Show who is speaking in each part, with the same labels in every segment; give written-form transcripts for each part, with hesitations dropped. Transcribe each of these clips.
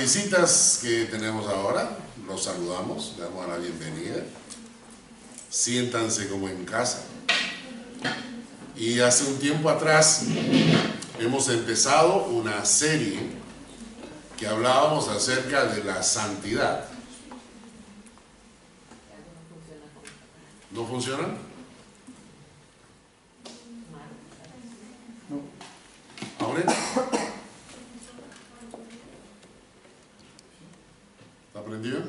Speaker 1: visitas que tenemos ahora, los saludamos, le damos la bienvenida. Siéntanse como en casa. Y hace un tiempo atrás hemos empezado una serie que hablábamos acerca de la santidad. ¿No funciona? No. ¿Ahora? ¿Está prendido?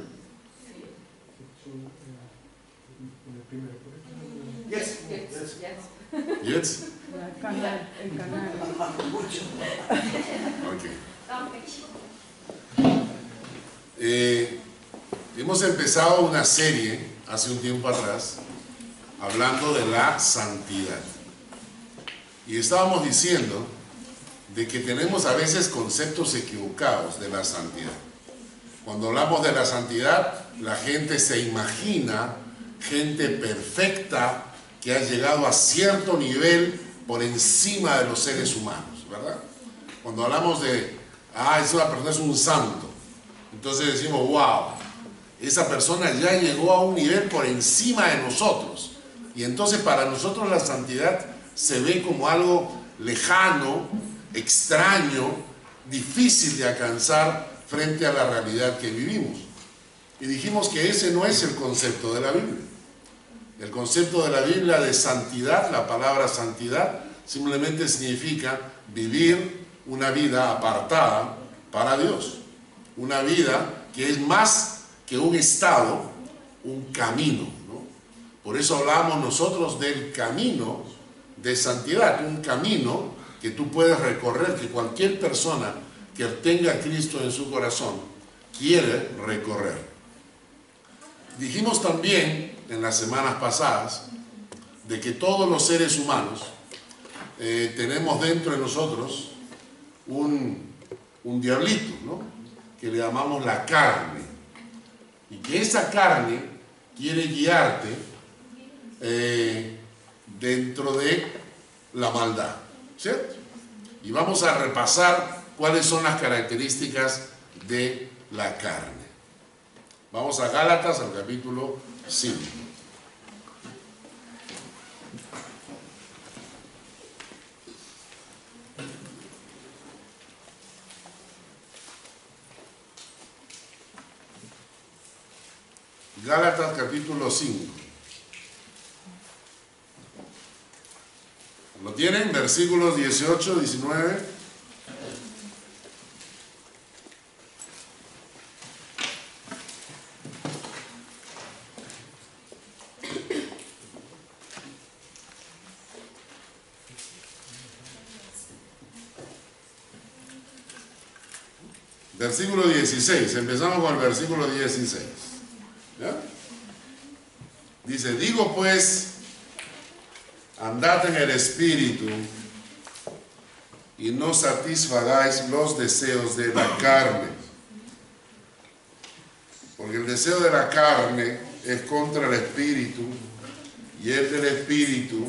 Speaker 2: Yes.
Speaker 1: Yes?
Speaker 3: El canal.
Speaker 1: Hemos empezado una serie hace un tiempo atrás hablando de la santidad. Y estábamos diciendo de que tenemos a veces conceptos equivocados de la santidad. Cuando hablamos de la santidad, la gente se imagina gente perfecta que ha llegado a cierto nivel por encima de los seres humanos, ¿verdad? Cuando hablamos de, esa persona es un santo, entonces decimos, wow, esa persona ya llegó a un nivel por encima de nosotros. Y entonces para nosotros la santidad se ve como algo lejano, extraño, difícil de alcanzar frente a la realidad que vivimos. Y dijimos que ese no es el concepto de la Biblia. El concepto de la Biblia de santidad, la palabra santidad, simplemente significa vivir una vida apartada para Dios. Una vida que es más que un estado, un camino, ¿no? Por eso hablamos nosotros del camino de santidad, un camino que tú puedes recorrer, que cualquier persona que tenga a Cristo en su corazón quiere recorrer. Dijimos también en las semanas pasadas de que todos los seres humanos tenemos dentro de nosotros un diablito, ¿no? Que le llamamos la carne, y que esa carne quiere guiarte dentro de la maldad, ¿cierto? Y vamos a repasar cuáles son las características de la carne. Vamos a Gálatas, al capítulo 5. Gálatas, capítulo 5. ¿Lo tienen? Versículos 18, 19. Versículo 16, empezamos con el versículo 16. ¿Ya? Dice, digo pues, andad en el Espíritu y no satisfagáis los deseos de la carne. Porque el deseo de la carne es contra el Espíritu y el del Espíritu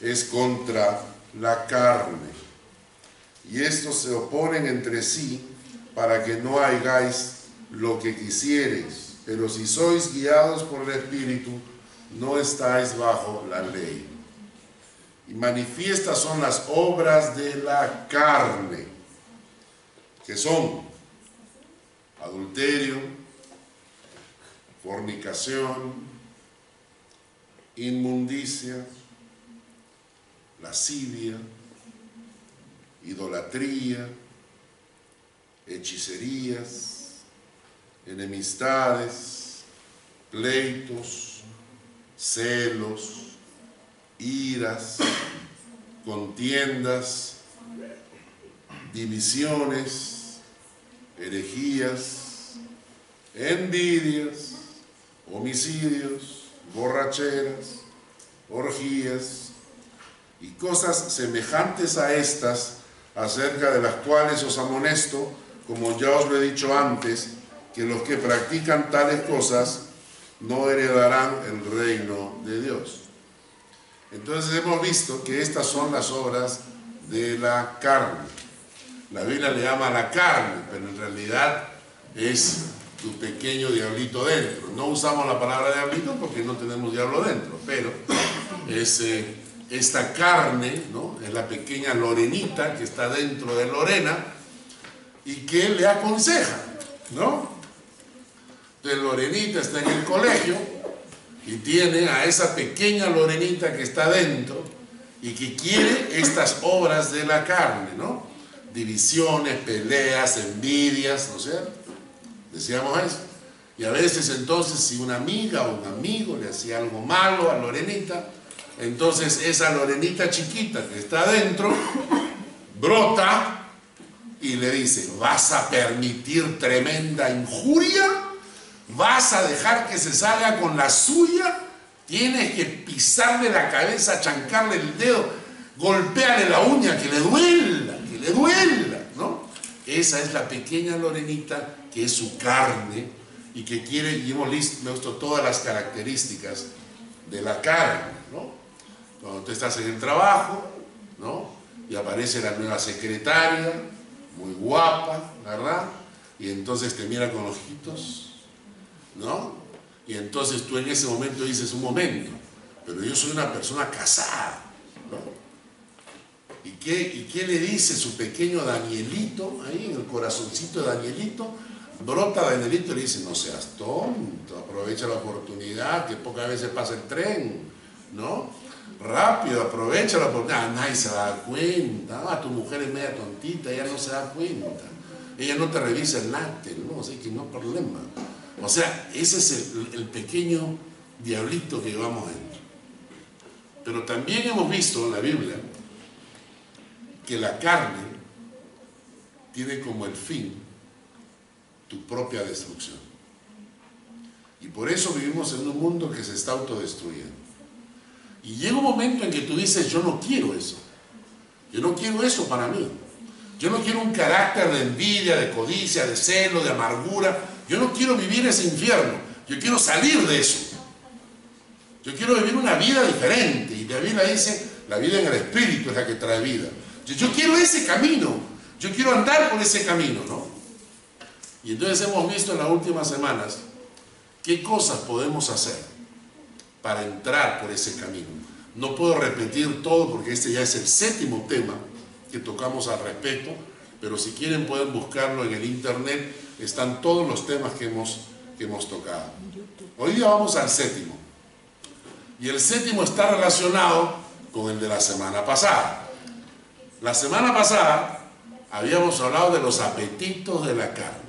Speaker 1: es contra la carne. Y estos se oponen entre sí para que no hagáis lo que quisiereis. Pero si sois guiados por el Espíritu, no estáis bajo la ley. Y manifiestas son las obras de la carne, que son adulterio, fornicación, inmundicia, lascivia, idolatría, hechicerías, enemistades, pleitos, celos, iras, contiendas, divisiones, herejías, envidias, homicidios, borracheras, orgías y cosas semejantes a estas, acerca de las cuales os amonesto, como ya os lo he dicho antes, que los que practican tales cosas no heredarán el reino de Dios. Entonces hemos visto que estas son las obras de la carne. La Biblia le llama la carne, pero en realidad es tu pequeño diablito dentro. No usamos la palabra diablito porque no tenemos diablo dentro, pero es esta carne, ¿no? Es la pequeña Lorenita que está dentro de Lorena y que le aconseja, ¿no? Entonces Lorenita está en el colegio y tiene a esa pequeña Lorenita que está dentro y que quiere estas obras de la carne, ¿no? Divisiones, peleas, envidias, ¿no es cierto? Decíamos eso. Y a veces entonces si una amiga o un amigo le hacía algo malo a Lorenita, entonces esa Lorenita chiquita que está adentro brota y le dice: ¿vas a permitir tremenda injuria? ¿Vas a dejar que se salga con la suya? Tienes que pisarle la cabeza, chancarle el dedo, golpearle la uña, que le duela, ¿no? Esa es la pequeña Lorenita que es su carne y que quiere, y hemos visto todas las características de la carne, ¿no? Cuando tú estás en el trabajo, ¿no? Y aparece la nueva secretaria, muy guapa, ¿verdad? Y entonces te mira con ojitos, ¿no? Y entonces tú en ese momento dices: un momento, pero yo soy una persona casada, ¿no? ¿Y qué le dice su pequeño Danielito ahí en el corazoncito de Danielito? Brota Danielito y le dice: no seas tonto, aprovecha la oportunidad, que pocas veces pasa el tren, ¿no? Rápido, aprovecha la oportunidad. Nadie se da cuenta. Tu mujer es media tontita, ella no se da cuenta. Ella no te revisa el lácteo, ¿no? Así que no hay problema. O sea, ese es el pequeño diablito que llevamos dentro. Pero también hemos visto en la Biblia que la carne tiene como el fin tu propia destrucción. Y por eso vivimos en un mundo que se está autodestruyendo. Y llega un momento en que tú dices: yo no quiero eso. Yo no quiero eso para mí. Yo no quiero un carácter de envidia, de codicia, de celo, de amargura. Yo no quiero vivir ese infierno. Yo quiero salir de eso. Yo quiero vivir una vida diferente. Y la Biblia dice: la vida en el Espíritu es la que trae vida. Yo quiero ese camino. Yo quiero andar por ese camino, ¿no? Y entonces hemos visto en las últimas semanas qué cosas podemos hacer para entrar por ese camino. No puedo repetir todo porque este ya es el 7º tema que tocamos al respecto, pero si quieren pueden buscarlo en el internet, están todos los temas que hemos tocado. Hoy día vamos al 7º, y el 7º está relacionado con el de la semana pasada. La semana pasada habíamos hablado de los apetitos de la carne.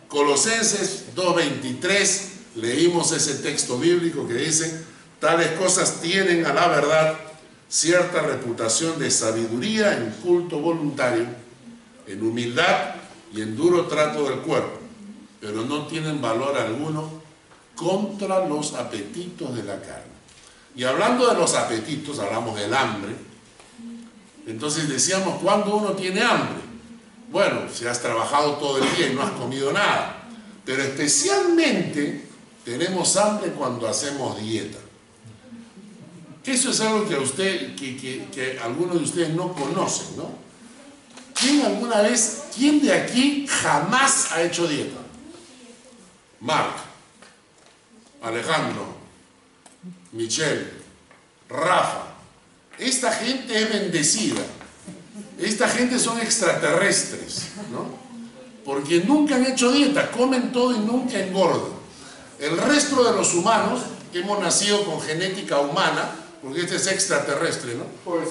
Speaker 1: Colosenses 2:23, leímos ese texto bíblico que dice: tales cosas tienen a la verdad cierta reputación de sabiduría en culto voluntario, en humildad y en duro trato del cuerpo, pero no tienen valor alguno contra los apetitos de la carne. Y hablando de los apetitos, hablamos del hambre. Entonces decíamos: ¿cuándo uno tiene hambre? Bueno, si has trabajado todo el día y no has comido nada, pero especialmente tenemos hambre cuando hacemos dieta. Eso es algo que algunos de ustedes no conocen, ¿no? ¿Quién de aquí jamás ha hecho dieta? Marc, Alejandro, Michelle, Rafa. Esta gente es bendecida. Esta gente son extraterrestres, ¿no? Porque nunca han hecho dieta, comen todo y nunca engordan. El resto de los humanos que hemos nacido con genética humana, porque este es extraterrestre, ¿no?
Speaker 2: Pues,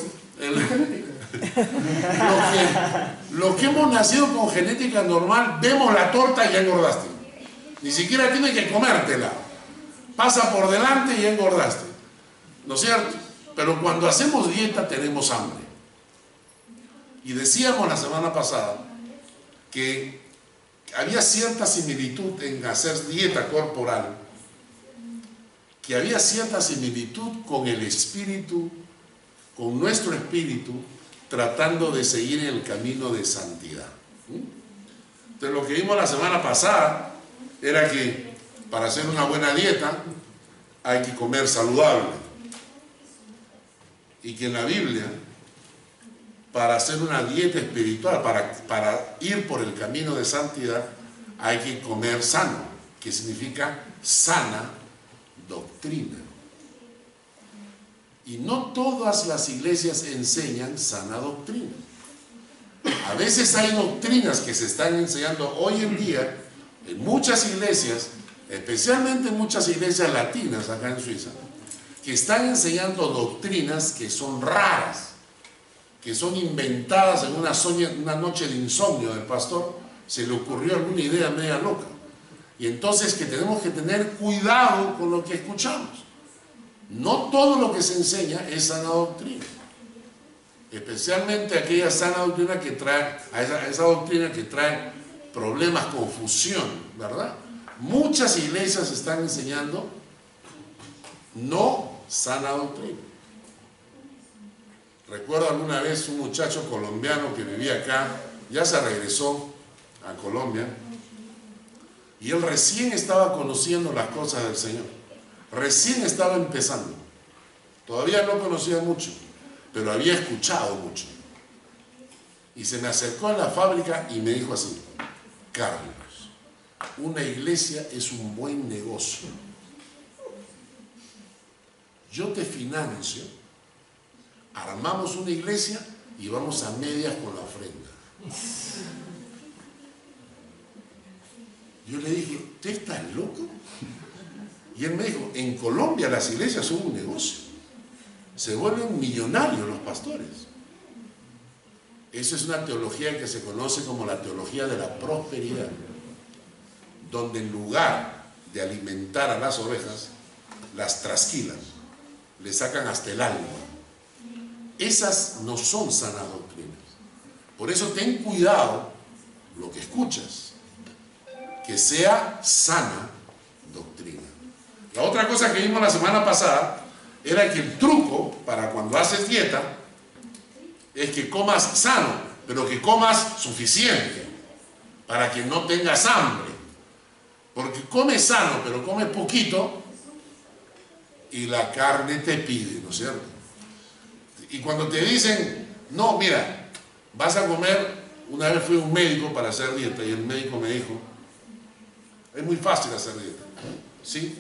Speaker 1: Los que hemos nacido con genética normal, vemos la torta y ya engordaste. Ni siquiera tienes que comértela. Pasa por delante y ya engordaste. ¿No es cierto? Pero cuando hacemos dieta tenemos hambre. Y decíamos la semana pasada que había cierta similitud en hacer dieta corporal, que había cierta similitud con el espíritu, con nuestro espíritu, tratando de seguir en el camino de santidad. Entonces lo que vimos la semana pasada era que para hacer una buena dieta hay que comer saludable. Y que en la Biblia, para hacer una dieta espiritual, para ir por el camino de santidad, hay que comer sano, que significa sana doctrina. Y no todas las iglesias enseñan sana doctrina. A veces hay doctrinas que se están enseñando hoy en día en muchas iglesias, especialmente en muchas iglesias latinas acá en Suiza, que están enseñando doctrinas que son raras, que son inventadas en una noche de insomnio del pastor, se le ocurrió alguna idea media loca. Y entonces que tenemos que tener cuidado con lo que escuchamos. No todo lo que se enseña es sana doctrina. Especialmente aquella sana doctrina que trae, esa doctrina que trae problemas, confusión, ¿verdad? Muchas iglesias están enseñando no sana doctrina. Recuerdo alguna vez un muchacho colombiano que vivía acá, ya se regresó a Colombia, y él recién estaba conociendo las cosas del Señor. Recién estaba empezando. Todavía no conocía mucho, pero había escuchado mucho. Y se me acercó a la fábrica y me dijo así: Carlos, una iglesia es un buen negocio. Yo te financio, armamos una iglesia y vamos a medias con la ofrenda. Yo le dije: ¿usted está loco? Y él me dijo: en Colombia las iglesias son un negocio. Se vuelven millonarios los pastores. Esa es una teología que se conoce como la teología de la prosperidad, donde en lugar de alimentar a las ovejas, las trasquilan, le sacan hasta el alma. Esas no son sanas doctrinas. Por eso ten cuidado lo que escuchas, que sea sana doctrina. La otra cosa que vimos la semana pasada era que el truco para cuando haces dieta es que comas sano, pero que comas suficiente para que no tengas hambre. Porque comes sano, pero comes poquito y la carne te pide, ¿no es cierto? Y cuando te dicen: no, mira, vas a comer... Una vez fui a un médico para hacer dieta y el médico me dijo: es muy fácil hacer dieta. ¿Sí?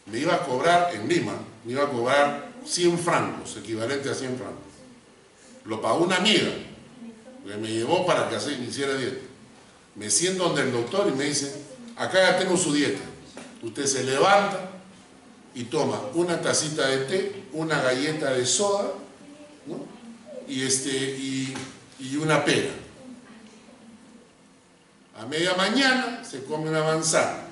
Speaker 1: Me iba a cobrar en Lima, me iba a cobrar 100 francos, equivalente a 100 francos. Lo pagó una amiga, que me llevó para que así hiciera dieta. Me siento donde el doctor y me dice: acá ya tengo su dieta. Usted se levanta y toma una tacita de té, una galleta de soda, ¿no? y una pera. A media mañana se come una manzana.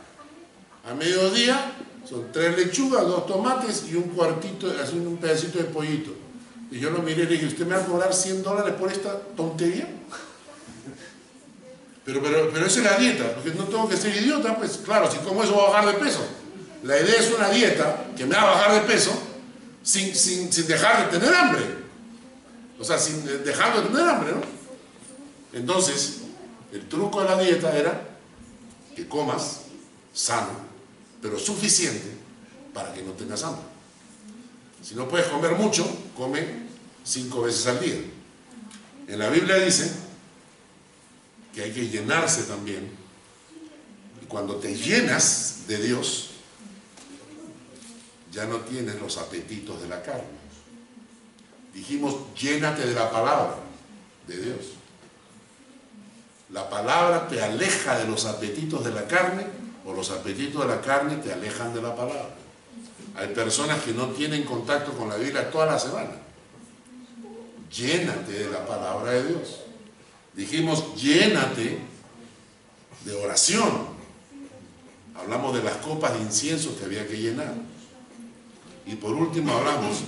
Speaker 1: A mediodía son 3 lechugas, 2 tomates y un pedacito de pollito. Y yo lo miré y le dije: ¿usted me va a cobrar $100 por esta tontería? Pero esa es la dieta, porque no tengo que ser idiota, pues claro, si como eso voy a bajar de peso. La idea es una dieta que me va a bajar de peso sin dejar de tener hambre. O sea, sin dejar de tener hambre, ¿no? Entonces, el truco de la dieta era que comas sano, pero suficiente para que no tengas hambre. Si no puedes comer mucho, come 5 veces al día. En la Biblia dice que hay que llenarse también. Y cuando te llenas de Dios, ya no tienes los apetitos de la carne. Dijimos: llénate de la palabra de Dios. La palabra te aleja de los apetitos de la carne, o los apetitos de la carne te alejan de la palabra. Hay personas que no tienen contacto con la Biblia toda la semana. Llénate de la palabra de Dios. Dijimos: llénate de oración. Hablamos de las copas de incienso que había que llenar. Y por último hablamos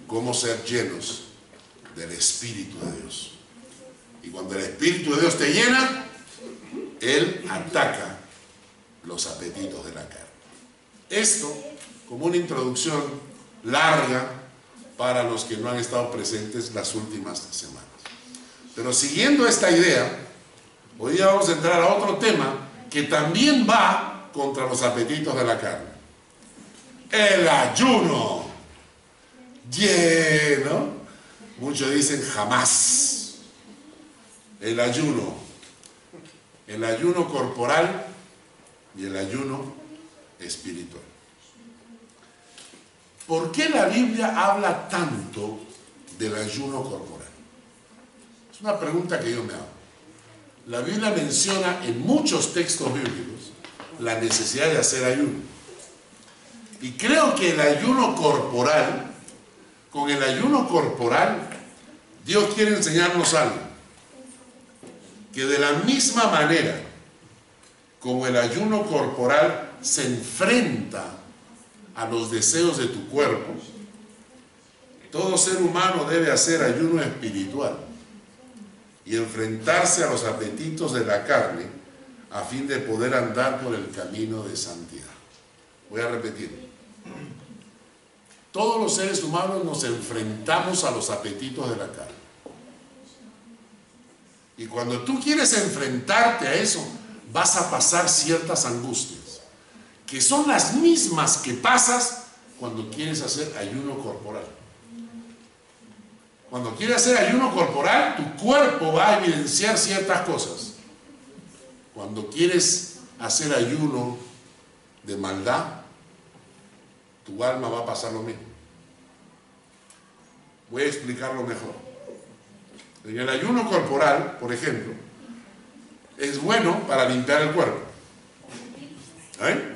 Speaker 1: cómo ser llenos del Espíritu de Dios. Y cuando el Espíritu de Dios te llena, Él ataca los apetitos de la carne. Esto como una introducción larga para los que no han estado presentes las últimas semanas. Pero siguiendo esta idea, hoy día vamos a entrar a otro tema que también va contra los apetitos de la carne. El ayuno. ¿No? Muchos dicen jamás. El ayuno. el ayuno corporal y el ayuno espiritual. ¿Por qué la Biblia habla tanto del ayuno corporal? Es una pregunta que yo me hago. La Biblia menciona en muchos textos bíblicos la necesidad de hacer ayuno. Y creo que el ayuno corporal, con el ayuno corporal, Dios quiere enseñarnos algo. Que de la misma manera como el ayuno corporal se enfrenta a los deseos de tu cuerpo, todo ser humano debe hacer ayuno espiritual y enfrentarse a los apetitos de la carne a fin de poder andar por el camino de santidad. Voy a repetir. Todos los seres humanos nos enfrentamos a los apetitos de la carne. Y cuando tú quieres enfrentarte a eso, vas a pasar ciertas angustias, que son las mismas que pasas cuando quieres hacer ayuno corporal. Cuando quieres hacer ayuno corporal, tu cuerpo va a evidenciar ciertas cosas. Cuando quieres hacer ayuno de maldad, tu alma va a pasar lo mismo. Voy a explicarlo mejor. En el ayuno corporal, por ejemplo, es bueno para limpiar el cuerpo. ¿Eh?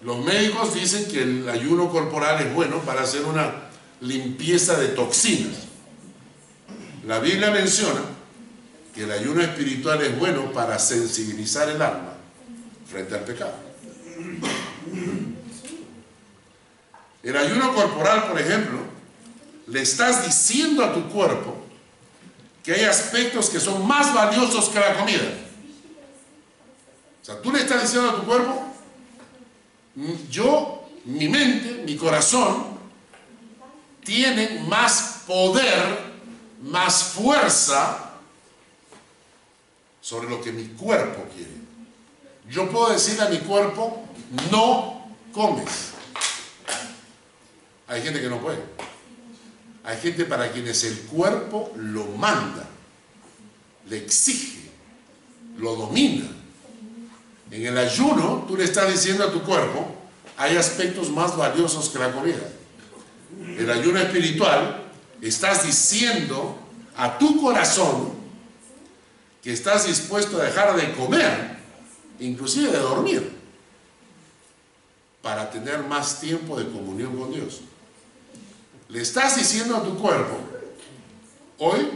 Speaker 1: Los médicos dicen que el ayuno corporal es bueno para hacer una limpieza de toxinas. La Biblia menciona que el ayuno espiritual es bueno para sensibilizar el alma frente al pecado. El ayuno corporal, por ejemplo, le estás diciendo a tu cuerpo que hay aspectos que son más valiosos que la comida. O sea, tú le estás diciendo a tu cuerpo, mi mente, mi corazón, tienen más poder, más fuerza sobre lo que mi cuerpo quiere. Yo puedo decirle a mi cuerpo, no comes. Hay gente que no puede. Hay gente para quienes el cuerpo lo manda, le exige, lo domina. En el ayuno, tú le estás diciendo a tu cuerpo, hay aspectos más valiosos que la comida. El ayuno espiritual, estás diciendo a tu corazón que estás dispuesto a dejar de comer, inclusive de dormir, para tener más tiempo de comunión con Dios. Le estás diciendo a tu cuerpo, hoy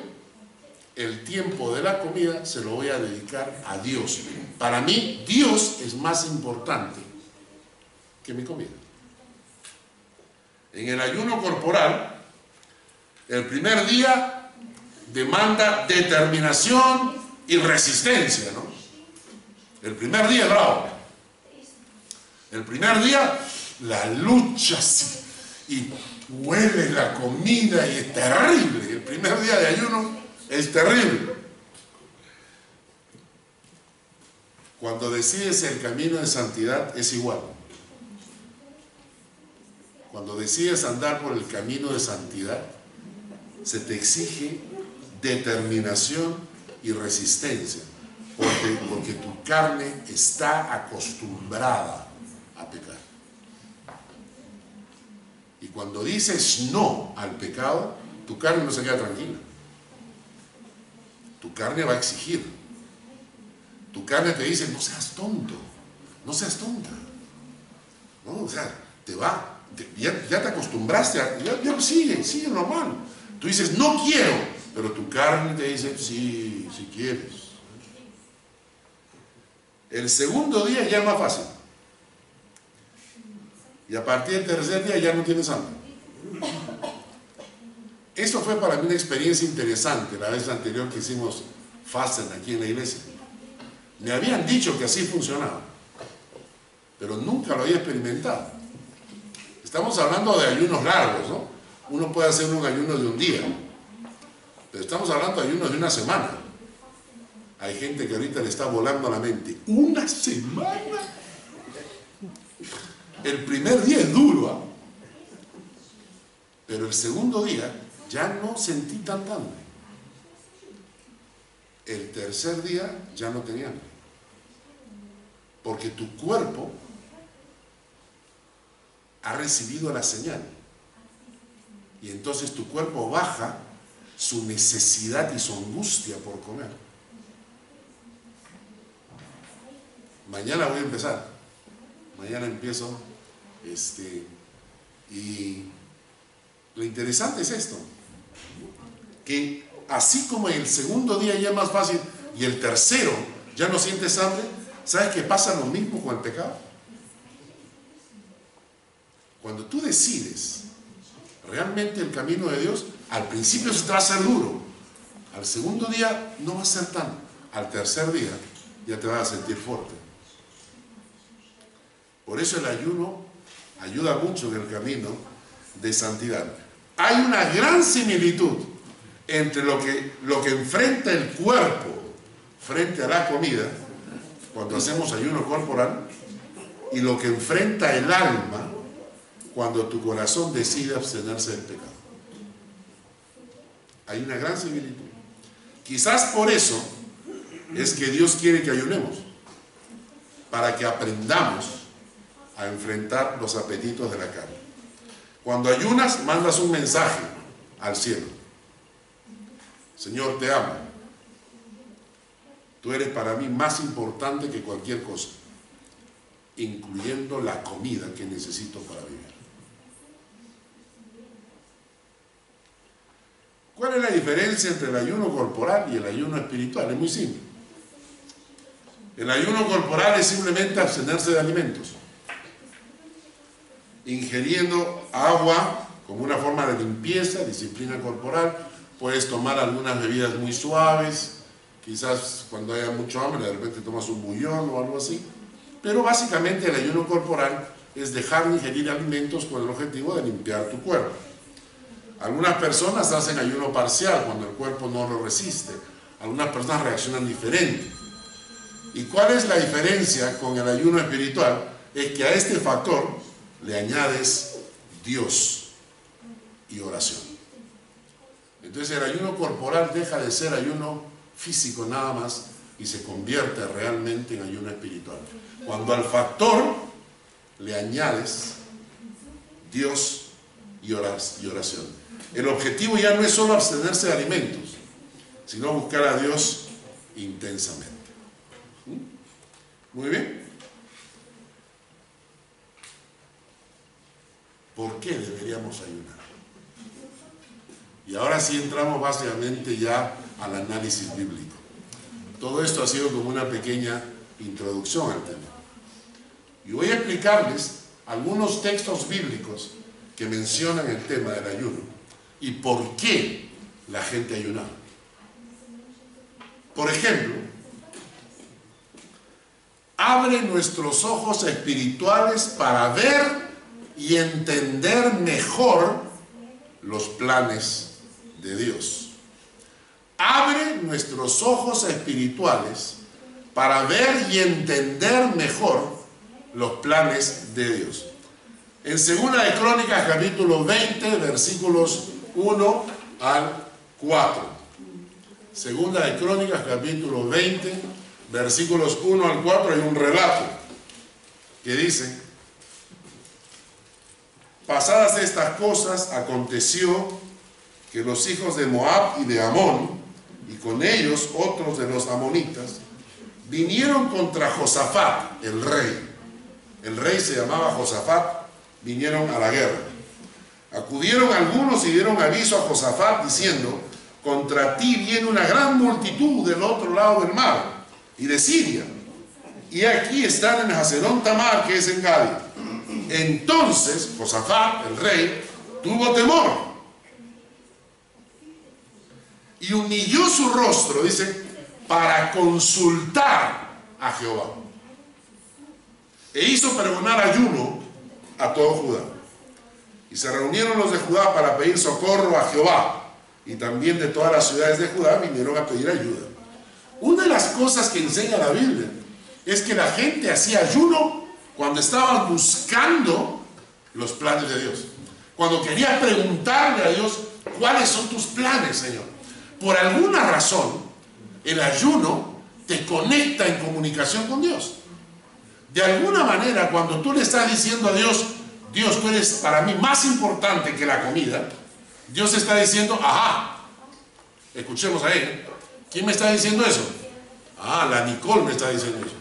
Speaker 1: el tiempo de la comida se lo voy a dedicar a Dios. Para mí, Dios es más importante que mi comida. En el ayuno corporal, el primer día demanda determinación y resistencia, ¿no? El primer día es bravo. El primer día, la lucha y huele la comida y es terrible. El primer día de ayuno es terrible. Cuando decides el camino de santidad es igual. Cuando decides andar por el camino de santidad, se te exige determinación y resistencia, porque tu carne está acostumbrada a pecar. Y cuando dices no al pecado, tu carne no se queda tranquila. Tu carne va a exigir. Tu carne te dice, no seas tonto, no seas tonta. No, o sea, te va. Ya te acostumbraste, ya sigue normal. Tú dices, no quiero, pero tu carne te dice, sí, si quieres. El segundo día ya es más fácil. Y a partir del tercer día ya no tienes hambre. Esto fue para mí una experiencia interesante la vez anterior que hicimos fasten aquí en la iglesia. Me habían dicho que así funcionaba, pero nunca lo había experimentado. Estamos hablando de ayunos largos, ¿no? Uno puede hacer un ayuno de un día, pero estamos hablando de ayunos de una semana. Hay gente que ahorita le está volando a la mente. ¿Una semana? El primer día es duro, ¿eh? Pero el segundo día ya no sentí tanta hambre. el tercer día ya no tenía hambre. Porque tu cuerpo ha recibido la señal. Y entonces tu cuerpo baja su necesidad y su angustia por comer. Mañana voy a empezar. Mañana empiezo. Y lo interesante es esto. Que así como el segundo día ya es más fácil y el tercero ya no sientes hambre, ¿sabes que pasa lo mismo con el pecado? Cuando tú decides realmente el camino de Dios, al principio se te va a hacer duro, al segundo día no va a ser tanto, al tercer día ya te vas a sentir fuerte. Por eso el ayuno ayuda mucho en el camino de santidad. Hay una gran similitud entre lo que enfrenta el cuerpo frente a la comida, cuando hacemos ayuno corporal, y lo que enfrenta el alma cuando tu corazón decide abstenerse del pecado. Hay una gran similitud. Quizás por eso es que Dios quiere que ayunemos, para que aprendamos a enfrentar los apetitos de la carne. Cuando ayunas, mandas un mensaje al cielo: Señor, te amo. Tú eres para mí más importante que cualquier cosa, incluyendo la comida que necesito para vivir. ¿Cuál es la diferencia entre el ayuno corporal y el ayuno espiritual? Es muy simple. El ayuno corporal es simplemente abstenerse de alimentos, ingiriendo agua como una forma de limpieza, disciplina corporal. Puedes tomar algunas bebidas muy suaves, quizás cuando haya mucho hambre de repente tomas un bullón o algo así, pero básicamente el ayuno corporal es dejar de ingerir alimentos con el objetivo de limpiar tu cuerpo. Algunas personas hacen ayuno parcial cuando el cuerpo no lo resiste, algunas personas reaccionan diferente. ¿Y cuál es la diferencia con el ayuno espiritual? Es que a este factor le añades Dios y oración. Entonces el ayuno corporal deja de ser ayuno físico nada más y se convierte realmente en ayuno espiritual. Cuando al factor le añades Dios y oración. El objetivo ya no es solo abstenerse de alimentos, sino buscar a Dios intensamente. Muy bien. ¿Por qué deberíamos ayunar? Y ahora sí entramos básicamente ya al análisis bíblico. Todo esto ha sido como una pequeña introducción al tema. Y voy a explicarles algunos textos bíblicos que mencionan el tema del ayuno y por qué la gente ayunaba. Por ejemplo, abre nuestros ojos espirituales para ver y entender mejor los planes de Dios. Abre nuestros ojos espirituales para ver y entender mejor los planes de Dios. En 2 de Crónicas capítulo 20 versículos 1 al 4. 2 de Crónicas capítulo 20 versículos 1 al 4 hay un relato que dice: pasadas estas cosas, aconteció que los hijos de Moab y de Amón, y con ellos otros de los amonitas, vinieron contra Josafat, el rey. El rey se llamaba Josafat. Vinieron a la guerra. Acudieron algunos y dieron aviso a Josafat diciendo: contra ti viene una gran multitud del otro lado del mar y de Siria, y aquí están en Hazerón Tamar, que es en Gadi. Entonces Josafat, el rey, tuvo temor y humilló su rostro, dice, para consultar a Jehová, e hizo pregonar ayuno a todo Judá. Y se reunieron los de Judá para pedir socorro a Jehová, y también de todas las ciudades de Judá vinieron a pedir ayuda. Una de las cosas que enseña la Biblia es que la gente hacía ayuno cuando estaban buscando los planes de Dios, cuando quería preguntarle a Dios: ¿cuáles son tus planes, Señor? Por alguna razón, el ayuno te conecta en comunicación con Dios. De alguna manera, cuando tú le estás diciendo a Dios, Dios, tú eres para mí más importante que la comida, Dios está diciendo, ajá, escuchemos a él. ¿Quién me está diciendo eso? Ah, la Nicole me está diciendo eso.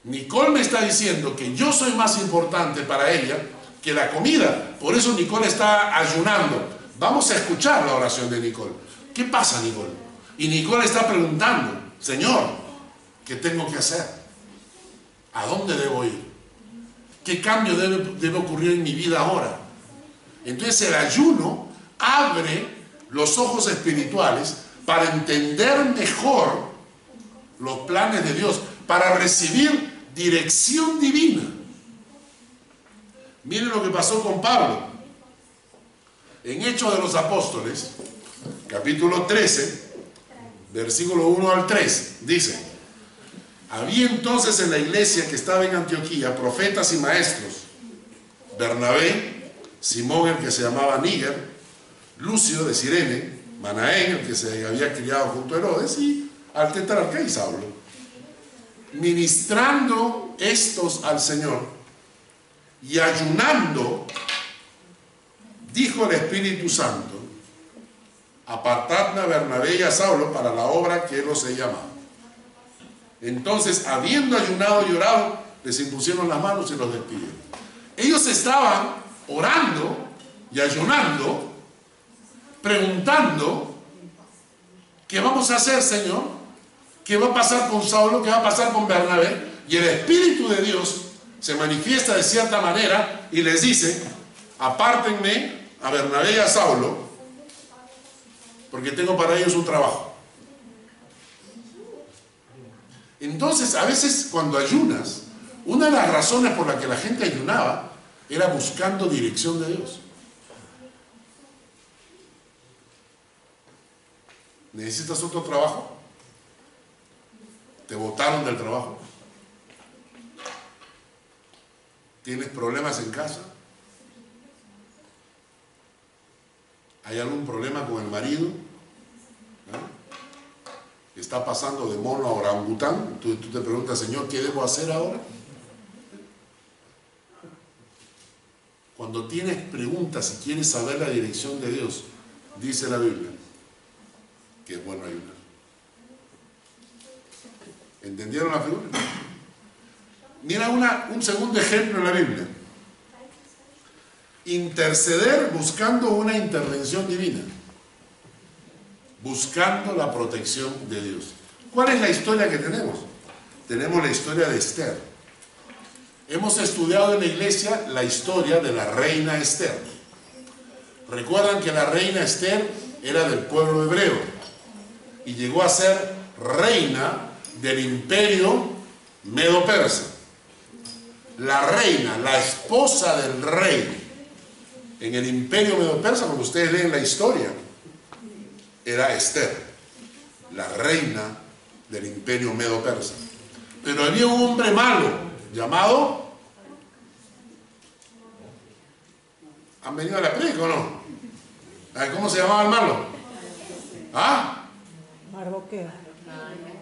Speaker 1: Nicole me está diciendo que yo soy más importante para ella que la comida. Por eso Nicole está ayunando. Vamos a escuchar la oración de Nicole. ¿Qué pasa, Nicole? Y Nicole está preguntando, Señor, ¿qué tengo que hacer? ¿A dónde debo ir? ¿Qué cambio debe ocurrir en mi vida ahora? Entonces el ayuno abre los ojos espirituales para entender mejor los planes de Dios, para recibir dirección divina. Miren lo que pasó con Pablo. En Hechos de los Apóstoles, capítulo 13, versículo 1 al 3, dice: había entonces en la iglesia que estaba en Antioquía profetas y maestros: Bernabé, Simón el que se llamaba Níger, Lucio de Cirene, Manaén el que se había criado junto a Herodes, y al tetrarca y Saulo. Ministrando estos al Señor y ayunando, dijo el Espíritu Santo: apartadme a Bernabé y a Saulo para la obra que los he llamado. Entonces, habiendo ayunado y orado, les impusieron las manos y los despidieron. Ellos estaban orando y ayunando, preguntando: ¿qué vamos a hacer, Señor? ¿Qué va a pasar con Saulo? ¿Qué va a pasar con Bernabé? Y el Espíritu de Dios se manifiesta de cierta manera y les dice: apártenme a Bernabé y a Saulo, porque tengo para ellos un trabajo. Entonces, a veces cuando ayunas, una de las razones por la que la gente ayunaba era buscando dirección de Dios. ¿Necesitas otro trabajo? ¿Te botaron del trabajo? ¿Tienes problemas en casa? ¿Hay algún problema con el marido? ¿Está pasando de mono a orangután? Tú te preguntas: Señor, ¿qué debo hacer ahora? Cuando tienes preguntas y quieres saber la dirección de Dios, dice la Biblia que es bueno ayunar. ¿Entendieron la figura? Mira un segundo ejemplo en la Biblia. Interceder buscando una intervención divina, buscando la protección de Dios. ¿Cuál es la historia que tenemos? Tenemos la historia de Esther. Hemos estudiado en la iglesia la historia de la reina Esther. Recuerdan que la reina Esther era del pueblo hebreo y llegó a ser reina del imperio medo-persa. La reina, la esposa del rey en el imperio medo-persa, cuando ustedes leen la historia, era Esther, la reina del imperio medo-persa. Pero había un hombre malo llamado... ¿Han venido a la predica o no? ¿Cómo se llamaba el malo? ¿Ah?
Speaker 2: Mardoqueo.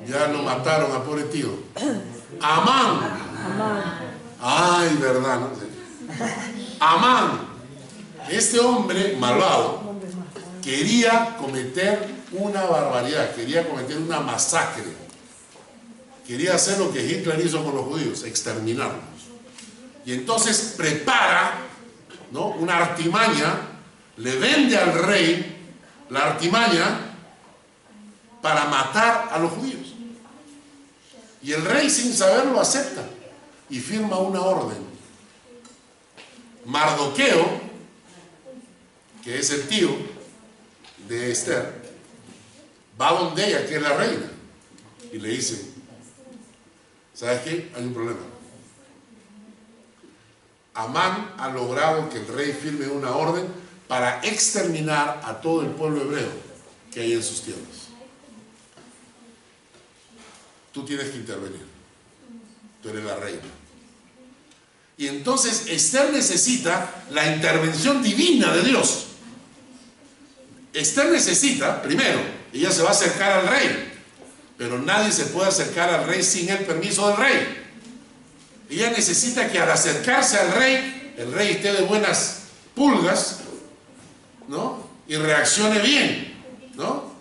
Speaker 1: Ya lo mataron a pobre tío. Amán. Ay, verdad, ¿no? Amán. Este hombre malvado quería cometer una barbaridad, quería cometer una masacre. Quería hacer lo que Hitler hizo con los judíos, exterminarlos. Y entonces prepara, ¿no?, una artimaña, le vende al rey la artimaña para matar a los judíos. Y el rey, sin saberlo, acepta y firma una orden. Mardoqueo, que es el tío de Esther, va donde ella, que es la reina, y le dice: ¿sabes qué? Hay un problema. Amán ha logrado que el rey firme una orden para exterminar a todo el pueblo hebreo que hay en sus tierras. Tú tienes que intervenir. Tú eres la reina. Y entonces Esther necesita la intervención divina de Dios. Esther necesita, primero, ella se va a acercar al rey pero nadie se puede acercar al rey sin el permiso del rey. Ella necesita que al acercarse al rey, el rey esté de buenas pulgas, ¿no? Y reaccione bien, ¿no?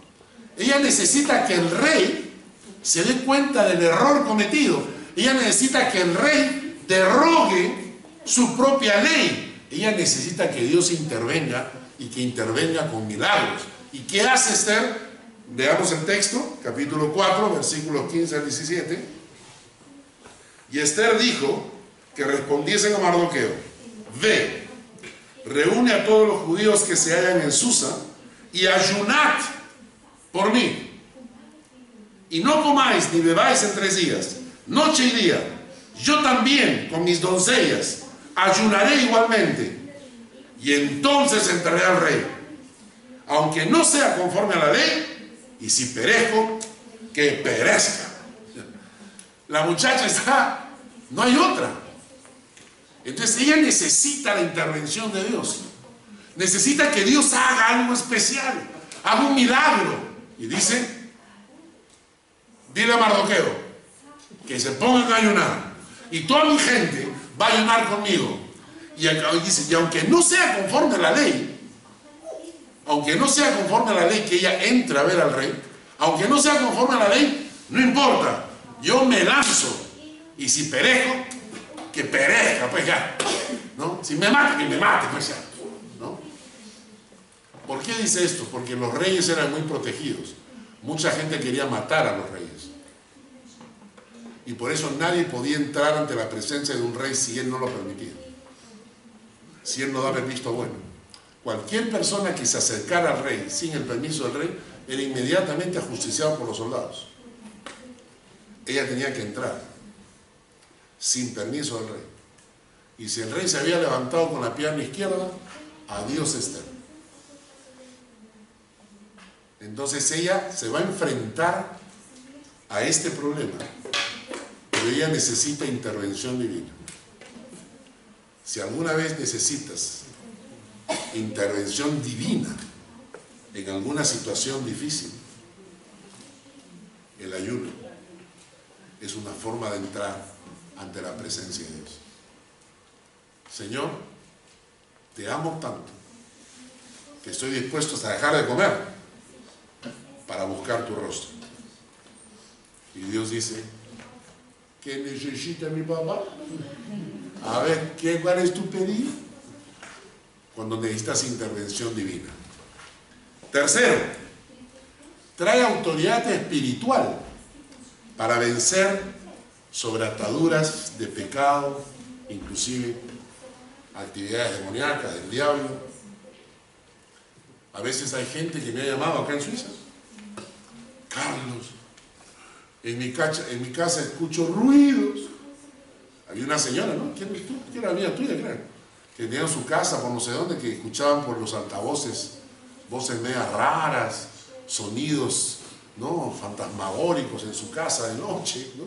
Speaker 1: Ella necesita que el rey se dé cuenta del error cometido. Ella necesita que el rey derogue su propia ley. Ella necesita que Dios intervenga y que intervenga con milagros. ¿Y qué hace Esther? Veamos el texto, capítulo 4, versículos 15 al 17. Y Esther dijo que respondiesen a Mardoqueo: ve, reúne a todos los judíos que se hallan en Susa y ayunad por mí. Y no comáis ni bebáis en 3 días, noche y día. Yo también, con mis doncellas, ayunaré igualmente. Y entonces entraré al rey, aunque no sea conforme a la ley, y si perezco, que perezca. La muchacha está, no hay otra. Entonces ella necesita la intervención de Dios. Necesita que Dios haga algo especial, haga un milagro. Y dice, dile a Mardoqueo que se pongan a ayunar. Y toda mi gente va a ayunar conmigo. Y dice, y aunque no sea conforme a la ley, aunque no sea conforme a la ley que ella entre a ver al rey, aunque no sea conforme a la ley, no importa, yo me lanzo. Y si perezco, que perezca, pues ya, ¿no? Si me mata, que me mate, pues ya, ¿no? ¿Por qué dice esto? Porque los reyes eran muy protegidos. Mucha gente quería matar a los reyes. Y por eso nadie podía entrar ante la presencia de un rey si él no lo permitía, si él no daba el visto bueno. Cualquier persona que se acercara al rey sin el permiso del rey era inmediatamente ajusticiado por los soldados. Ella tenía que entrar sin permiso del rey. Y si el rey se había levantado con la pierna izquierda, adiós Esther. Entonces ella se va a enfrentar a este problema, pero ella necesita intervención divina. Si alguna vez necesitas intervención divina en alguna situación difícil, el ayuno es una forma de entrar ante la presencia de Dios. Señor, te amo tanto que estoy dispuesto hasta dejar de comer para buscar tu rostro. Y Dios dice, ¿qué necesita mi papá? A ver, ¿cuál es tu pedido? Cuando necesitas intervención divina. Tercero, trae autoridad espiritual para vencer sobre ataduras de pecado, inclusive actividades demoníacas del diablo. A veces hay gente que me ha llamado acá en Suiza: Carlos, en mi casa escucho ruidos. Había una señora, ¿no? ¿Quién era amiga tuya, creo? Que tenía en su casa, por no sé dónde, que escuchaban por los altavoces voces medias raras, sonidos, ¿no?, fantasmagóricos en su casa de noche, ¿no?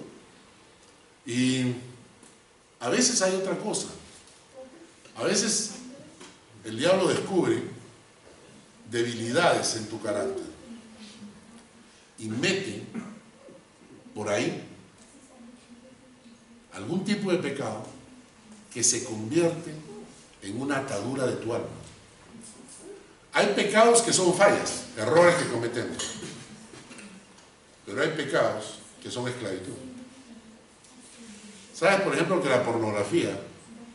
Speaker 1: Y a veces hay otra cosa. A veces el diablo descubre debilidades en tu carácter y mete por ahí algún tipo de pecado que se convierte en una atadura de tu alma. Hay pecados que son fallas, errores que cometemos, pero hay pecados que son esclavitud. ¿Sabes, por ejemplo, que la pornografía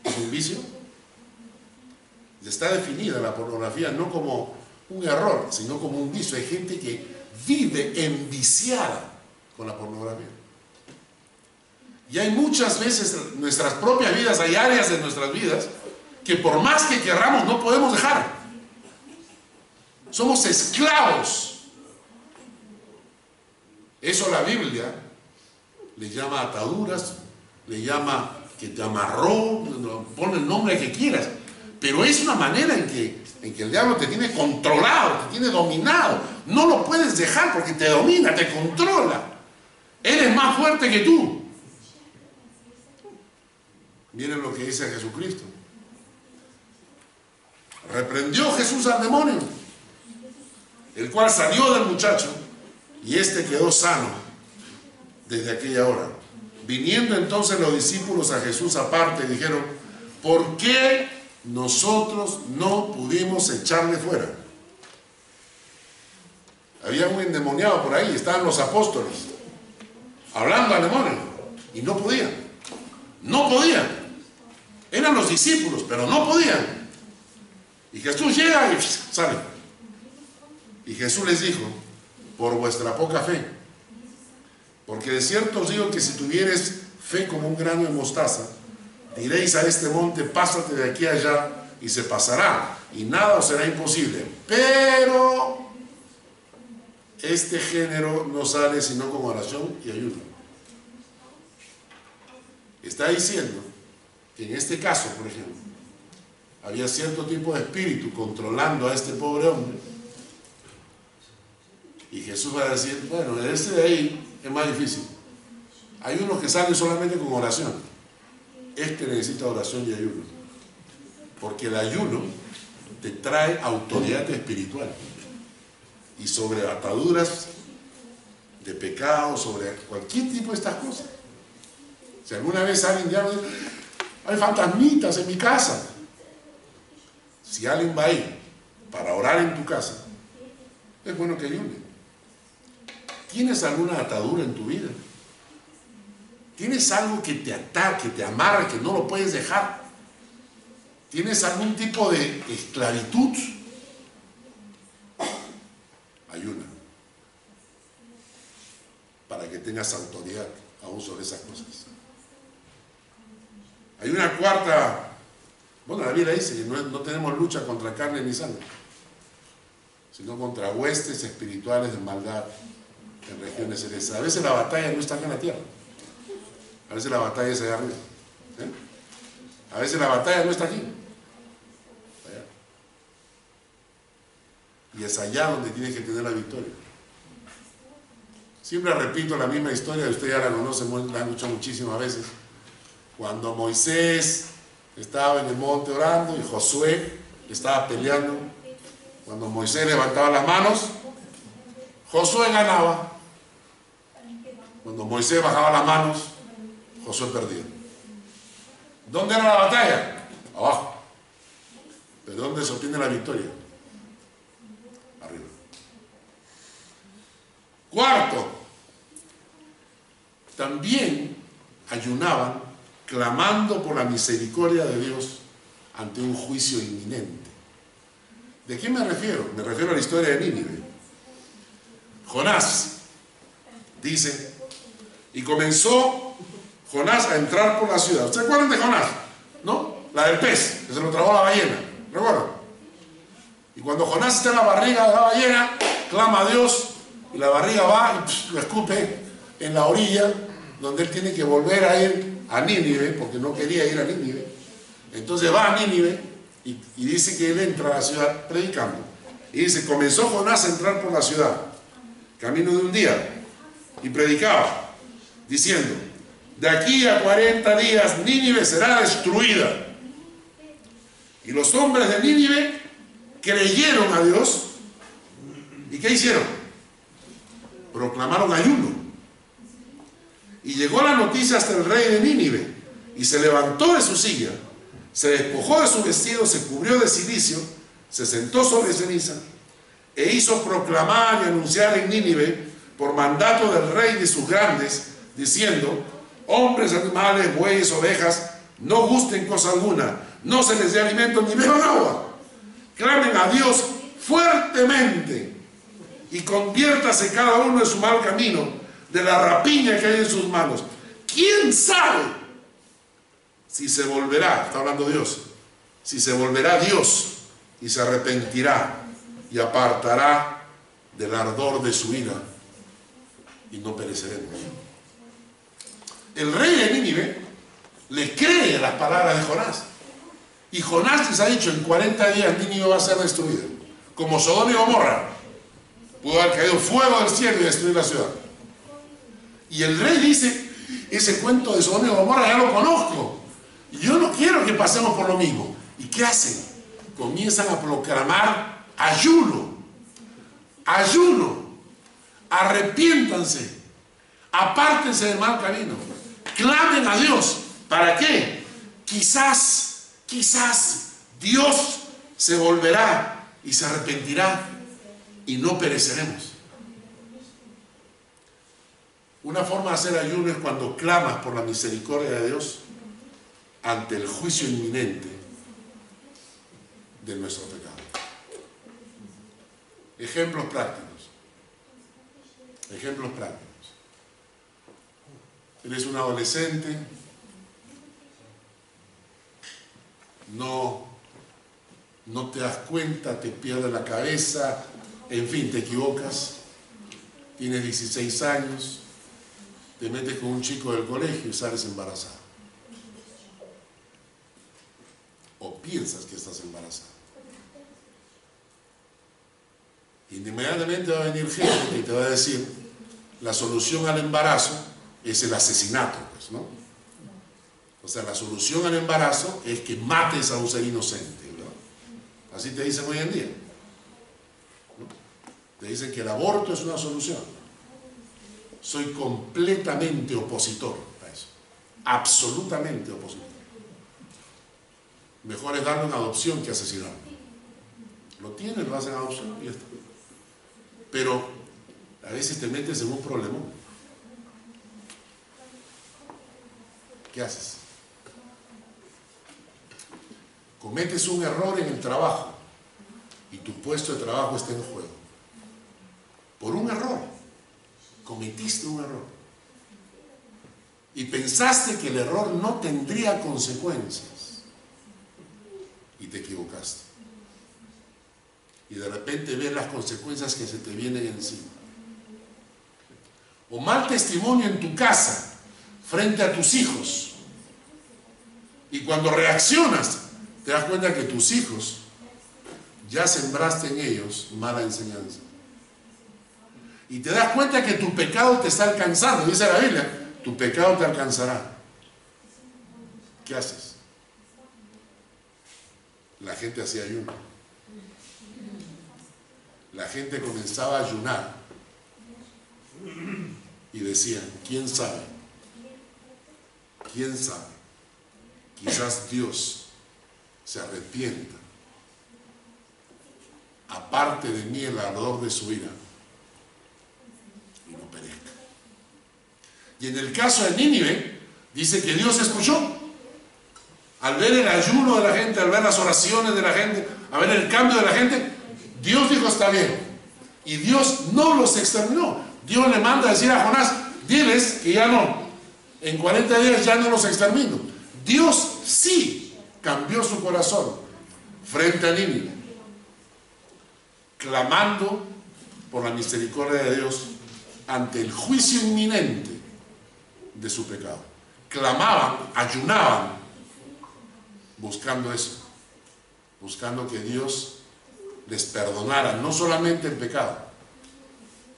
Speaker 1: es un vicio? Está definida la pornografía no como un error, sino como un vicio. Hay gente que vive enviciada con la pornografía. Y hay muchas veces en nuestras propias vidas, hay áreas de nuestras vidas que por más que querramos no podemos dejar. Somos esclavos. Eso la Biblia le llama ataduras, le llama que te amarró, pone el nombre que quieras, pero es una manera en que el diablo te tiene controlado, te tiene dominado. No lo puedes dejar porque te domina, te controla. Él es más fuerte que tú. Miren lo que dice Jesucristo. Reprendió Jesús al demonio, el cual salió del muchacho y éste quedó sano desde aquella hora. Viniendo entonces los discípulos a Jesús aparte, dijeron: ¿por qué nosotros no pudimos echarle fuera? Había un endemoniado por ahí, estaban los apóstoles hablando al demonio y no podían. No podían. Eran los discípulos, pero no podían. Y Jesús llega y sale. Y Jesús les dijo: por vuestra poca fe. Porque de cierto os digo que si tuvieres fe como un grano de mostaza, diréis a este monte: pásate de aquí a allá, y se pasará, y nada os será imposible. Pero este género no sale sino con oración y ayuno. Está diciendo que en este caso, por ejemplo, había cierto tipo de espíritu controlando a este pobre hombre, y Jesús va a decir: bueno, ese de ahí es más difícil. Hay unos que salen solamente con oración. Este necesita oración y ayuno, porque el ayuno te trae autoridad espiritual, y sobre ataduras de pecado, sobre cualquier tipo de estas cosas. Si alguna vez alguien ya dice: hay fantasmitas en mi casa, si alguien va ahí para orar en tu casa, es bueno que ayune. ¿Tienes alguna atadura en tu vida? ¿Tienes algo que te ata, que te amarra, que no lo puedes dejar? ¿Tienes algún tipo de esclavitud? Ayuna, para que tengas autoridad aún sobre esas cosas. Hay una cuarta, bueno, la Biblia dice que no tenemos lucha contra carne ni sangre, sino contra huestes espirituales de maldad en regiones celestes. A veces la batalla no está acá en la tierra, a veces la batalla es allá arriba, a veces la batalla no está aquí, allá. Y es allá donde tienes que tener la victoria. Siempre repito la misma historia, usted ya la conoce, la han escuchado muchísimas veces. Cuando Moisés estaba en el monte orando y Josué estaba peleando, cuando Moisés levantaba las manos, Josué ganaba. Cuando Moisés bajaba las manos, Josué perdía. ¿Dónde era la batalla? Abajo. ¿De dónde se obtiene la victoria? Arriba. Cuarto, también ayunaban clamando por la misericordia de Dios ante un juicio inminente. ¿De qué me refiero? Me refiero a la historia de Nínive. Jonás dice: y comenzó Jonás a entrar por la ciudad. ¿Se acuerdan de Jonás? ¿No? La del pez, que se lo tragó la ballena. ¿Recuerdan? Y cuando Jonás está en la barriga de la ballena, clama a Dios, y la barriga va y lo escupe en la orilla, donde él tiene que volver a ir a Nínive, porque no quería ir a Nínive. Entonces va a Nínive y dice que él entra a la ciudad predicando. Y dice: comenzó Jonás a entrar por la ciudad, camino de un día, y predicaba, diciendo: de aquí a 40 días Nínive será destruida. Y los hombres de Nínive creyeron a Dios. ¿Y qué hicieron? Proclamaron ayuno. Y llegó la noticia hasta el rey de Nínive, y se levantó de su silla, se despojó de su vestido, se cubrió de cilicio, se sentó sobre ceniza, e hizo proclamar y anunciar en Nínive, por mandato del rey de sus grandes, diciendo: hombres, animales, bueyes, ovejas, no gusten cosa alguna, no se les dé alimento ni beban agua. Clamen a Dios fuertemente, y conviértase cada uno de su mal camino, de la rapiña que hay en sus manos. ¿Quién sabe si se volverá? Está hablando Dios. Si se volverá Dios y se arrepentirá y apartará del ardor de su ira, y no pereceremos. El rey de Nínive le cree las palabras de Jonás, y Jonás les ha dicho: en 40 días Nínive va a ser destruida, como Sodoma y Gomorra. Pudo haber caído fuego del cielo y destruir la ciudad. Y el rey dice: ese cuento de Sodoma y Gomorra ya lo conozco, y yo no quiero que pasemos por lo mismo. ¿Y qué hacen? Comienzan a proclamar ayuno. Ayuno. Arrepiéntanse. Apártense del mal camino. Clamen a Dios. ¿Para qué? Quizás Dios se volverá y se arrepentirá y no pereceremos. Una forma de hacer ayuno es cuando clamas por la misericordia de Dios ante el juicio inminente de nuestro pecado. Ejemplos prácticos. Ejemplos prácticos. Eres un adolescente, no te das cuenta, te pierdes la cabeza, en fin, te equivocas, tienes 16 años, te metes con un chico del colegio y sales embarazada. O piensas que estás embarazada. Inmediatamente va a venir gente y te va a decir, la solución al embarazo es el asesinato, pues, ¿no? O sea, la solución al embarazo es que mates a un ser inocente, ¿no? Así te dicen hoy en día, ¿no? Te dicen que el aborto es una solución. Soy completamente opositor a eso. Absolutamente opositor. Mejor es darle una adopción que asesinarlo. Lo tienen, lo hacen adopción y ya está. Pero a veces te metes en un problemón. ¿Qué haces? Cometes un error en el trabajo y tu puesto de trabajo está en juego. Por un error. Cometiste un error. Y pensaste que el error no tendría consecuencias. Y te equivocaste. Y de repente ves las consecuencias que se te vienen encima. O mal testimonio en tu casa, frente a tus hijos. Y cuando reaccionas, te das cuenta que tus hijos ya sembraste en ellos mala enseñanza. Y te das cuenta que tu pecado te está alcanzando. Dice la Biblia, tu pecado te alcanzará. ¿Qué haces? La gente hacía ayuno. La gente comenzaba a ayunar y decían, ¿quién sabe? ¿Quién sabe? Quizás Dios se arrepienta, aparte de mí el ardor de su ira y no perezca. Y en el caso de Nínive, dice que Dios escuchó. Al ver el ayuno de la gente, al ver las oraciones de la gente, al ver el cambio de la gente, Dios dijo, está bien. Y Dios no los exterminó. Dios le manda a decir a Jonás, diles que ya no. En 40 días ya no los extermino. Dios sí cambió su corazón frente a Nínive, clamando por la misericordia de Dios ante el juicio inminente de su pecado. Clamaban, ayunaban, buscando eso, buscando que Dios les perdonara no solamente el pecado,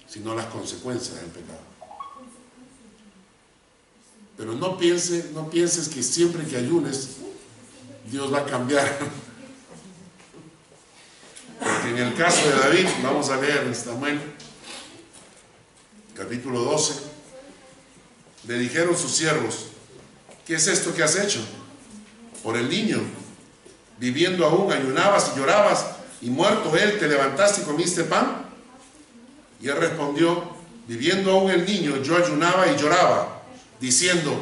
Speaker 1: sino las consecuencias del pecado. Pero no pienses que siempre que ayunes Dios va a cambiar. Porque en el caso de David, vamos a leer en Samuel capítulo 12, le dijeron sus siervos, ¿qué es esto que has hecho? Por el niño, viviendo aún, ayunabas y llorabas, y muerto él, te levantaste y comiste pan. Y él respondió, viviendo aún el niño, yo ayunaba y lloraba, diciendo,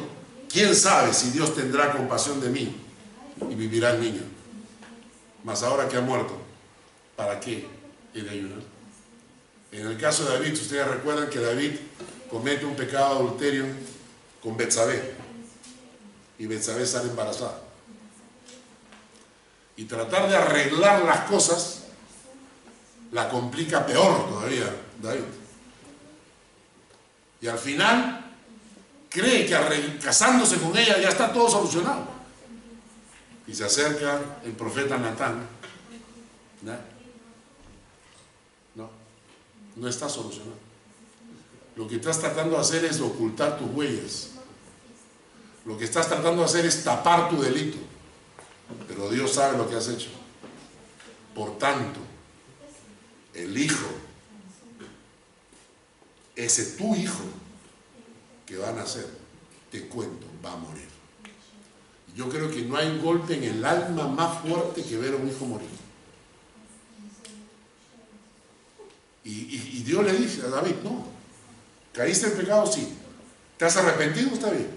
Speaker 1: ¿quién sabe si Dios tendrá compasión de mí y vivirá el niño? Mas ahora que ha muerto, ¿para qué he de ayunar? En el caso de David, ustedes recuerdan que David comete un pecado de adulterio con Betsabé, y Betsabé sale embarazada. Y tratar de arreglar las cosas la complica peor todavía David. Y al final cree que casándose con ella ya está todo solucionado. Y se acerca el profeta Natán. No está solucionado. Lo que estás tratando de hacer es ocultar tus huellas. Lo que estás tratando de hacer es tapar tu delito. Pero Dios sabe lo que has hecho. Por tanto, el hijo, ese tu hijo, que va a nacer, te cuento, va a morir. Yo creo que no hay un golpe en el alma más fuerte que ver a un hijo morir. Y Dios le dice a David, no, caíste en pecado, sí. ¿Te has arrepentido? Está bien.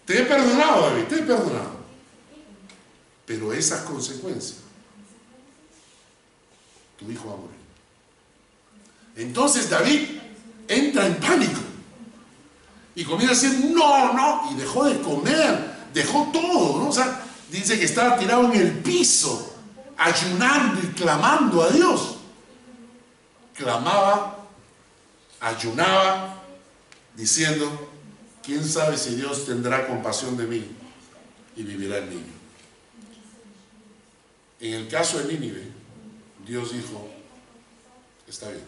Speaker 1: Te he perdonado, David, te he perdonado. Pero esas consecuencias, tu hijo va a morir. Entonces David entra en pánico y comienza a decir, no, no, y dejó de comer, dejó todo, ¿no? O sea, dice que estaba tirado en el piso, ayunando y clamando a Dios. Clamaba, ayunaba, diciendo, quién sabe si Dios tendrá compasión de mí y vivirá el niño. En el caso de Nínive, Dios dijo, está bien.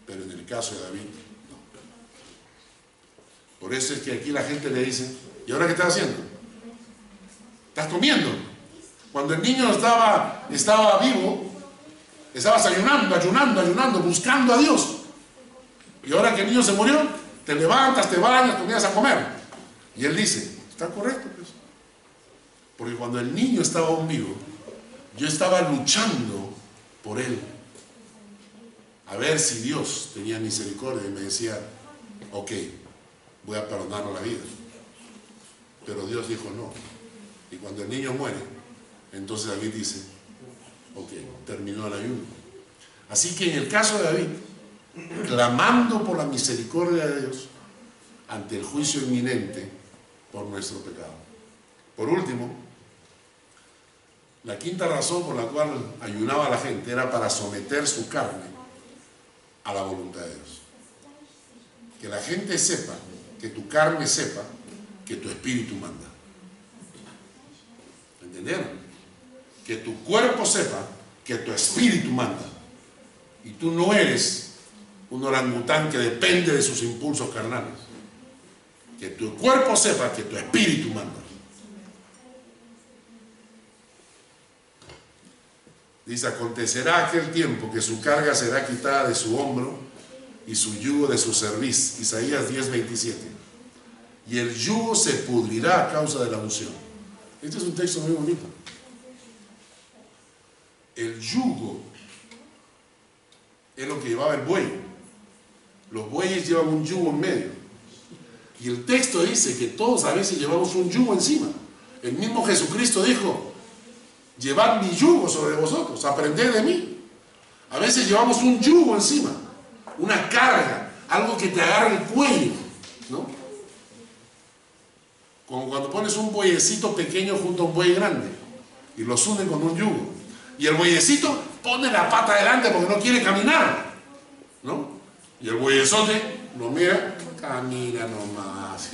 Speaker 1: Pero en el caso de David, no. Por eso es que aquí la gente le dice, ¿y ahora qué estás haciendo? ¿Estás comiendo? Cuando el niño estaba vivo, estabas ayunando, buscando a Dios. Y ahora que el niño se murió, te levantas, te bañas, comienzas a comer. Y él dice, está correcto, pues. Porque cuando el niño estaba aún vivo, yo estaba luchando por él. A ver si Dios tenía misericordia y me decía, ok, voy a perdonarle la vida. Pero Dios dijo no. Y cuando el niño muere, entonces David dice, ok, terminó el ayuno. Así que en el caso de David, clamando por la misericordia de Dios ante el juicio inminente por nuestro pecado. Por último, la quinta razón por la cual ayunaba a la gente era para someter su carne a la voluntad de Dios. Que la gente sepa, que tu carne sepa, que tu espíritu manda. ¿Entendieron? Que tu cuerpo sepa, que tu espíritu manda. Y tú no eres un orangután que depende de sus impulsos carnales. Que tu cuerpo sepa, que tu espíritu manda. Dice, acontecerá aquel tiempo que su carga será quitada de su hombro y su yugo de su cerviz. Isaías 10:27. Y el yugo se pudrirá a causa de la unción. Este es un texto muy bonito. El yugo es lo que llevaba el buey. Los bueyes llevan un yugo en medio. Y el texto dice que todos a veces llevamos un yugo encima. El mismo Jesucristo dijo, llevad mi yugo sobre vosotros, aprended de mí. A veces llevamos un yugo encima, una carga, algo que te agarra el cuello, ¿no? Como cuando pones un bueyecito pequeño junto a un buey grande y los unen con un yugo. Y el bueyecito pone la pata adelante porque no quiere caminar, ¿no? Y el bueyezote lo mira, camina nomás,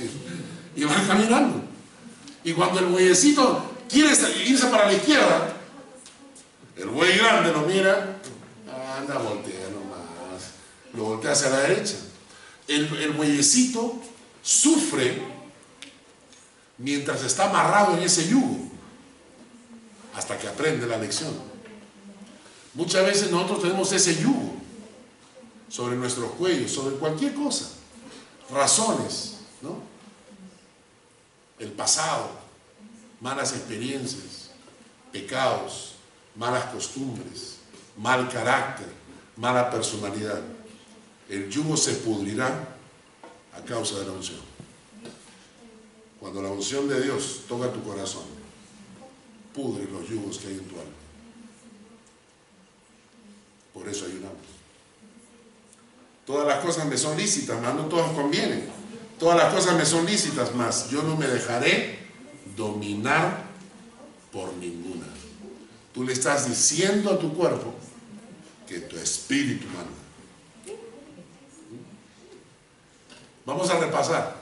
Speaker 1: y va caminando. Y cuando el bueyecito quiere irse para la izquierda, el buey grande lo mira, anda, voltea nomás, lo voltea hacia la derecha. El bueyecito sufre mientras está amarrado en ese yugo, hasta que aprende la lección. Muchas veces nosotros tenemos ese yugo sobre nuestros cuellos, sobre cualquier cosa, razones, ¿no? El pasado, malas experiencias, pecados, malas costumbres, mal carácter, mala personalidad. El yugo se pudrirá a causa de la unción. Cuando la unción de Dios toca tu corazón, pudre los yugos que hay en tu alma. Por eso ayunamos. Todas las cosas me son lícitas, mas no todas convienen. Todas las cosas me son lícitas, mas yo no me dejaré dominar por ninguna. Tú le estás diciendo a tu cuerpo que tu espíritu manda. Vamos a repasar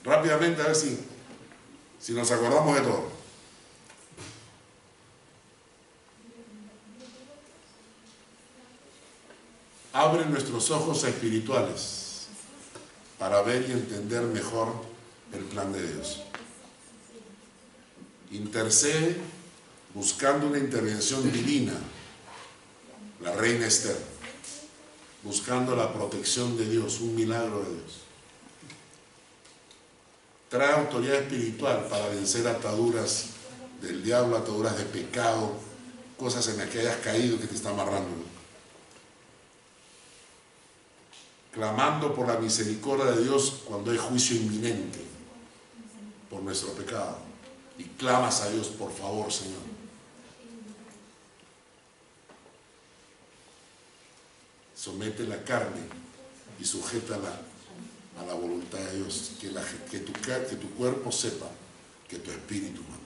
Speaker 1: rápidamente a ver si nos acordamos de todo. Abre nuestros ojos espirituales para ver y entender mejor el plan de Dios. Intercede buscando una intervención divina, la reina Esther. buscando la protección de Dios, un milagro de Dios. Trae autoridad espiritual para vencer ataduras del diablo, ataduras de pecado, cosas en las que hayas caído que te está amarrando. Clamando por la misericordia de Dios cuando hay juicio inminente por nuestro pecado. Y clamas a Dios, por favor, Señor. Somete la carne y sujétala a la voluntad de Dios. Que tu cuerpo sepa que tu espíritu manda.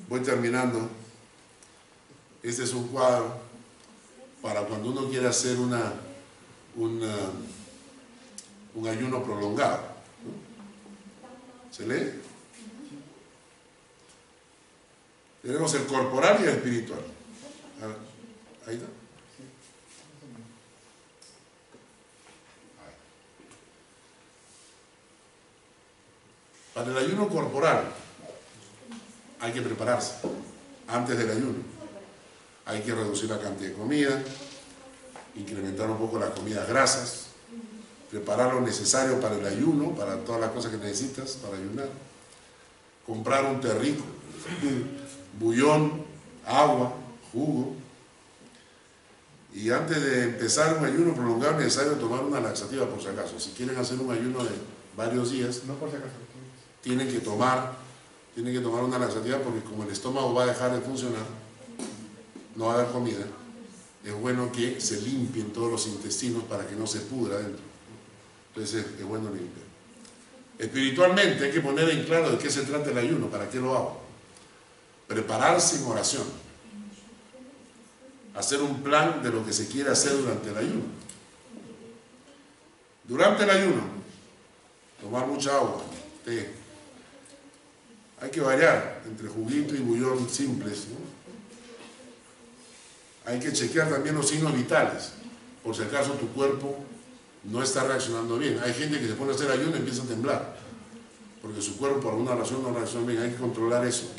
Speaker 1: Voy terminando. Este es un cuadro para cuando uno quiere hacer un ayuno prolongado. ¿Se lee? Tenemos el corporal y el espiritual. Ahí está. Para el ayuno corporal hay que prepararse antes del ayuno. Hay que reducir la cantidad de comida, incrementar un poco las comidas grasas, preparar lo necesario para el ayuno, para todas las cosas que necesitas para ayunar, comprar un té rico, bullón, agua, jugo. Y antes de empezar un ayuno prolongado es necesario tomar una laxativa por si acaso. Si quieren hacer un ayuno de varios días,
Speaker 2: no por si acaso,
Speaker 1: tienen que tomar una laxativa porque como el estómago va a dejar de funcionar, no va a haber comida, es bueno que se limpien todos los intestinos para que no se pudra dentro. Entonces es bueno limpiar. Espiritualmente hay que poner en claro de qué se trata el ayuno, para qué lo hago. Prepararse en oración. Hacer un plan de lo que se quiere hacer durante el ayuno. Durante el ayuno, tomar mucha agua, té. Hay que variar entre juguito y bullón simples, ¿no? Hay que chequear también los signos vitales, por si acaso tu cuerpo no está reaccionando bien. Hay gente que se pone a hacer ayuno y empieza a temblar, porque su cuerpo por alguna razón no reacciona bien. Hay que controlar eso.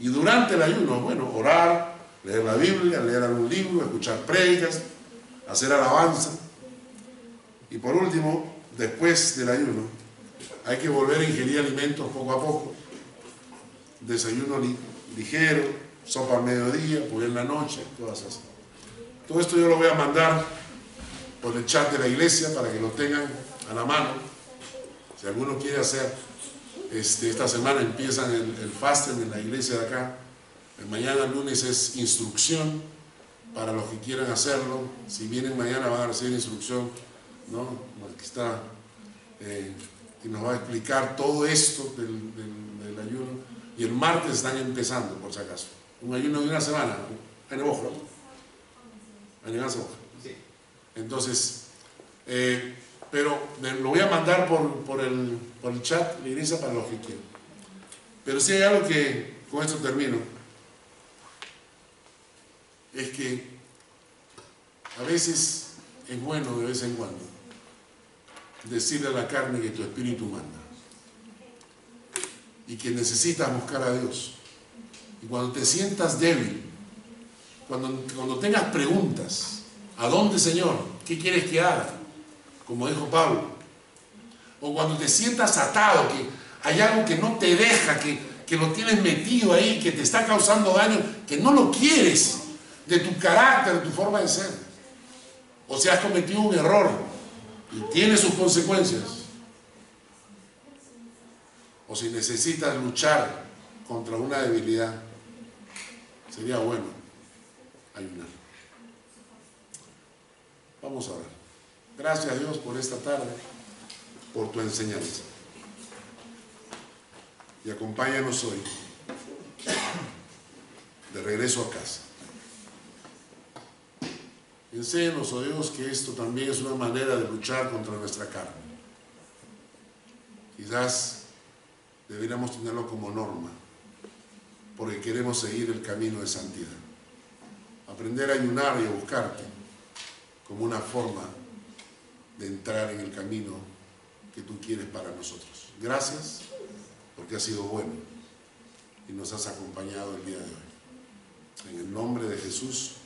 Speaker 1: Y durante el ayuno, bueno, orar, leer la Biblia, leer algún libro, escuchar prédicas, hacer alabanza. Y por último, después del ayuno, hay que volver a ingerir alimentos poco a poco. Desayuno ligero, sopa al mediodía, pollo en la noche, todas esas. Todo esto yo lo voy a mandar por el chat de la iglesia para que lo tengan a la mano. Si alguno quiere hacer, esta semana empiezan el fasting en la iglesia de acá. Mañana lunes es instrucción para los que quieran hacerlo. Si vienen mañana van a recibir instrucción, ¿no? Aquí está, que nos va a explicar todo esto del ayuno. Y el martes están empezando, por si acaso. Un ayuno de una semana, en el ojo. Sí. Entonces, pero lo voy a mandar por el chat de la iglesia para los que quieran. Pero sí hay algo que, con esto termino, es que a veces es bueno de vez en cuando decirle a la carne que tu espíritu manda y que necesitas buscar a Dios. Y cuando te sientas débil, cuando tengas preguntas, ¿a dónde, Señor? ¿Qué quieres que haga? Como dijo Pablo. O cuando te sientas atado, que hay algo que no te deja, que lo tienes metido ahí, que te está causando daño, que no lo quieres, de tu carácter, de tu forma de ser. O si has cometido un error y tiene sus consecuencias. O si necesitas luchar contra una debilidad, sería bueno ayunar. Vamos a orar. Gracias a Dios por esta tarde, por tu enseñanza. Y acompáñanos hoy, de regreso a casa. Enséñanos, oh Dios, que esto también es una manera de luchar contra nuestra carne. Quizás deberíamos tenerlo como norma, porque queremos seguir el camino de santidad. Aprender a ayunar y a buscarte como una forma de entrar en el camino que tú quieres para nosotros. Gracias, porque has sido bueno y nos has acompañado el día de hoy. En el nombre de Jesús.